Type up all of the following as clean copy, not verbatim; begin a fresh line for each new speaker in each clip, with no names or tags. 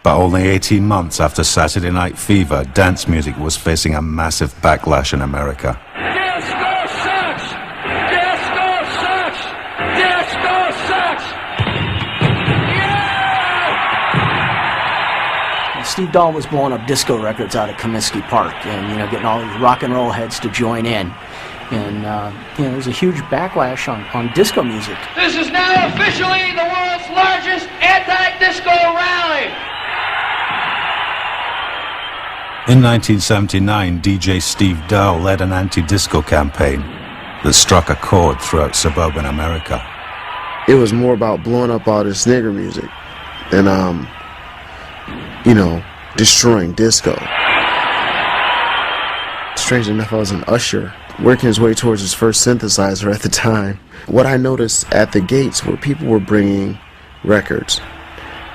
But only 18 months after Saturday Night Fever, dance music was facing a massive backlash in America.
Disco sucks! Disco sucks! Disco sucks! Yeah!
Steve Dahl was blowing up disco records out of Comiskey Park and, getting all these rock and roll heads to join in. And, there's a huge backlash on disco music.
This is now officially the world's largest anti-disco rally!
In 1979, DJ Steve Dahl led an anti-disco campaign that struck a chord throughout suburban America.
It was more about blowing up all this nigger music than, destroying disco. Strangely enough, I was an usher, working his way towards his first synthesizer at the time. What I noticed at the gates were people were bringing records,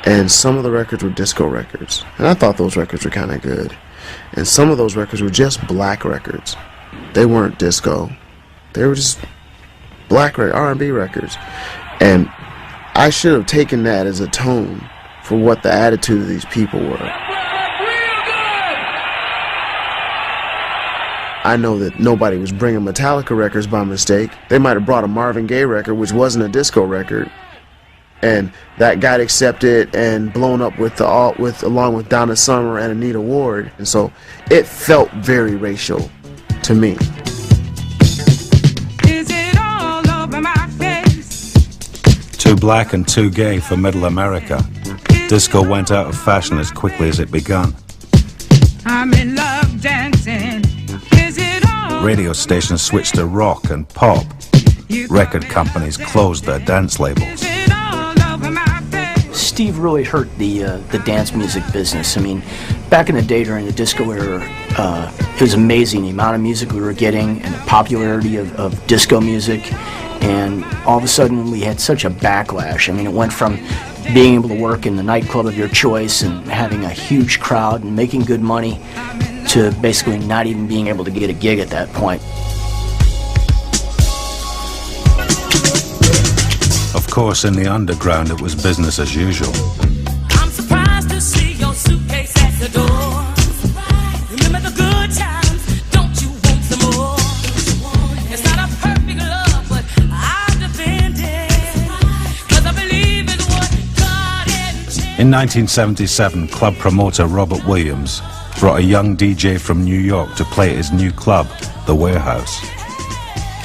and some of the records were disco records, and I thought those records were kind of good. And some of those records were just black records. They weren't disco. They were just black R&B records. And I should have taken that as a tone for what the attitude of these people were. I know that nobody was bringing Metallica records by mistake. They might have brought a Marvin Gaye record, which wasn't a disco record, and that got accepted and blown up along with Donna Summer and Anita Ward, and so it felt very racial to me.
Is it all over my face?
Too black and too gay for middle America, disco went out of fashion as quickly as it began.
I'm in love dancing. Is it all?
Radio stations switched to rock and pop. Record companies closed their dance labels.
Steve really hurt the dance music business. I mean, back in the day during the disco era, it was amazing the amount of music we were getting and the popularity of disco music. And all of a sudden we had such a backlash. I mean, it went from being able to work in the nightclub of your choice and having a huge crowd and making good money to basically not even being able to get a gig at that point.
Of course, in the underground, it was business as usual.
I'm surprised to see your suitcase at the door. Remember the good times, don't you want some more? It's not a perfect love, but I'll defend it, 'cause I believe in what God intended.
In 1977, club promoter Robert Williams brought a young DJ from New York to play at his new club, The Warehouse.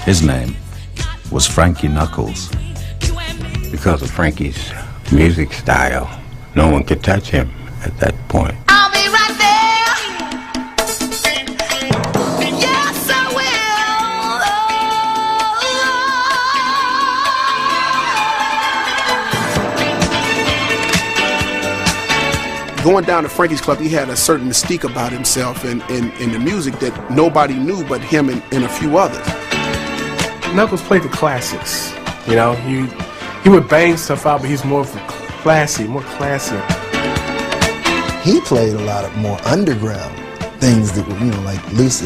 His name was Frankie Knuckles.
Because of Frankie's music style, no one could touch him at that point.
I'll be right there. Yes, I will.
Going down to Frankie's club, he had a certain mystique about himself and the music that nobody knew but him and a few others.
Knuckles played the classics. He would bang stuff out, but he's more classy.
He played a lot of more underground things that were, like loose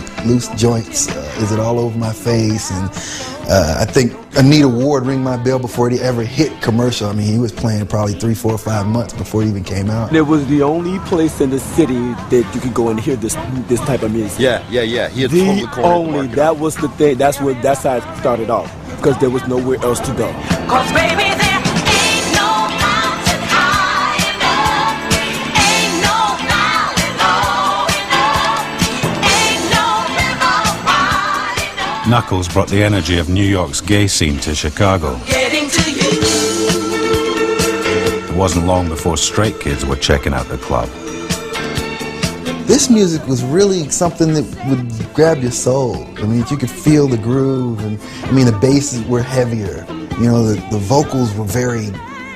joints. Is It All Over My Face? And I think Anita Ward Ring My Bell before it ever hit commercial. I mean, he was playing probably 3, 4, 5 months before it even came out.
It was the only place in the city that you could go and hear this type of music.
Yeah. He had totally cornered the
that was the thing. That's how it started off, because there was nowhere else to go.
'Cause baby, there ain't no mountain high enough, ain't no valley low enough, ain't no river wide enough.
Knuckles brought the energy of New York's gay scene to Chicago.
Getting to you.
It wasn't long before straight kids were checking out the club.
This music was really something that would grab your soul. I mean, you could feel the groove, and the basses were heavier. The vocals were very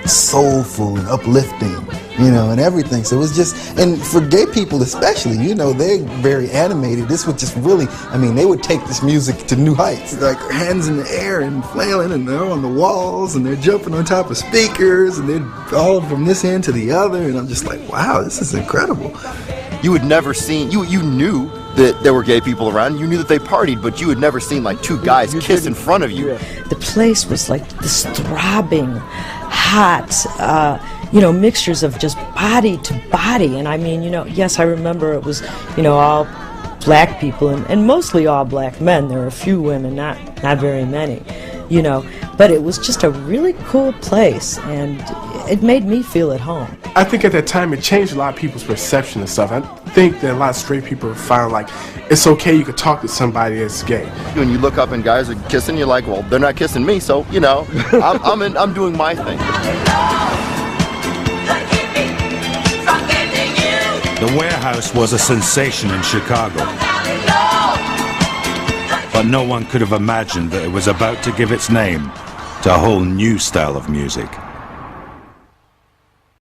soulful and uplifting, and everything. So it was just, and for gay people especially, they're very animated. This would just really, they would take this music to new heights. Like hands in the air and flailing, and they're on the walls, and they're jumping on top of speakers, and they're all from this end to the other, and I'm just like, wow, this is incredible.
You had never seen, you knew that there were gay people around, you knew that they partied, but you had never seen like two guys kiss in front of you.
The place was like this throbbing, hot, mixtures of just body to body. And I mean, yes, I remember it was, all black people and mostly all black men. There were a few women, not very many, but it was just a really cool place, and it made me feel at home.
I think at that time it changed a lot of people's perception of stuff. I think that a lot of straight people found like it's okay, you could talk to somebody that's gay.
When you look up and guys are kissing, you're like, well, they're not kissing me, so I'm doing my thing.
The Warehouse was a sensation in Chicago, but no one could have imagined that it was about to give its name to a whole new style of music.